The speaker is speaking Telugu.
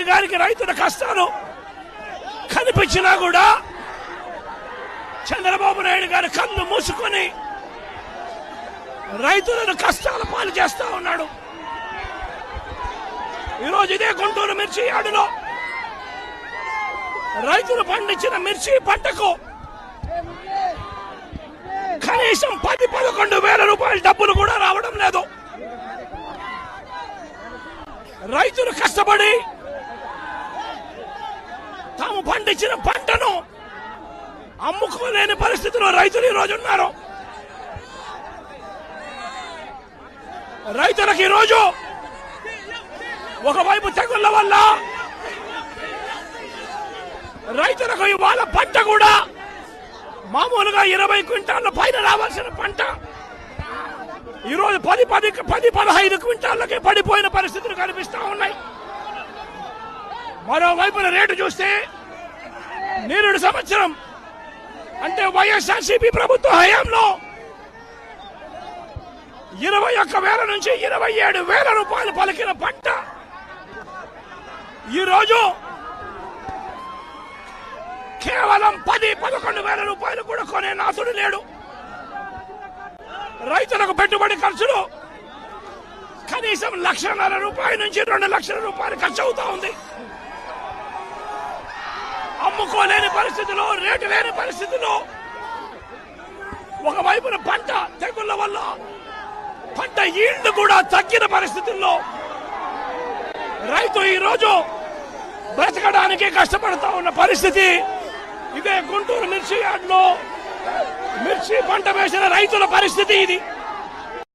గారికి రైతుల కష్టాలు కనిపించినా కూడా చంద్రబాబు నాయుడు గారి కళ్ళు మూసుకొని రైతులను కష్టాల పాలు చేస్తా ఉన్నాడు. ఈరోజు ఇదే గుంటూరు మిర్చి యార్డులో రైతులు పండించిన మిర్చి పంటకు కనీసం 10-11 వేల రూపాయల డబ్బులు కూడా రావడం లేదు. రైతులు కష్టపడి తాము పండించిన పంటను అమ్ముకోలేని పరిస్థితిలో రైతులు ఈరోజు ఉన్నారు. రైతులకు ఈరోజు ఒకవైపు తెగుళ్ల వల్ల రైతులకు ఇవాళ పంట కూడా మామూలుగా 20 క్వింటాళ్ల పైన రావాల్సిన పంట ఈరోజు 10-15 క్వింటాళ్ళకే పడిపోయిన పరిస్థితులు కనిపిస్తా ఉన్నాయి. మరోవైపున రేటు చూస్తే నిరుడు సంవత్సరం అంటే వైఎస్ఆర్సీపీ ప్రభుత్వ హయాంలో 21,000 నుంచి 27,000 రూపాయలు పలికిన పంట ఈరోజు కేవలం 10-11 వేల రూపాయలు కూడా కొనే నాథుడు లేడు. రైతులకు పెట్టుబడి ఖర్చులు కనీసం 1,50,000 రూపాయల నుంచి 2 లక్షల రూపాయలు ఖర్చు అవుతా ఉంది. అమ్ముకోలేని పరిస్థితిలో, రేటు లేని పరిస్థితిలో, ఒకవైపున పంట తెగుళ్ల వల్ల పంట ఈల్డ్ కూడా తగ్గిన పరిస్థితుల్లో రైతు ఈరోజు బ్రతకడానికి కష్టపడతా ఉన్న పరిస్థితి. ఇదే గుంటూరు మిర్చి యార్డులో మిర్చి పంట వేసిన రైతుల పరిస్థితి ఇది.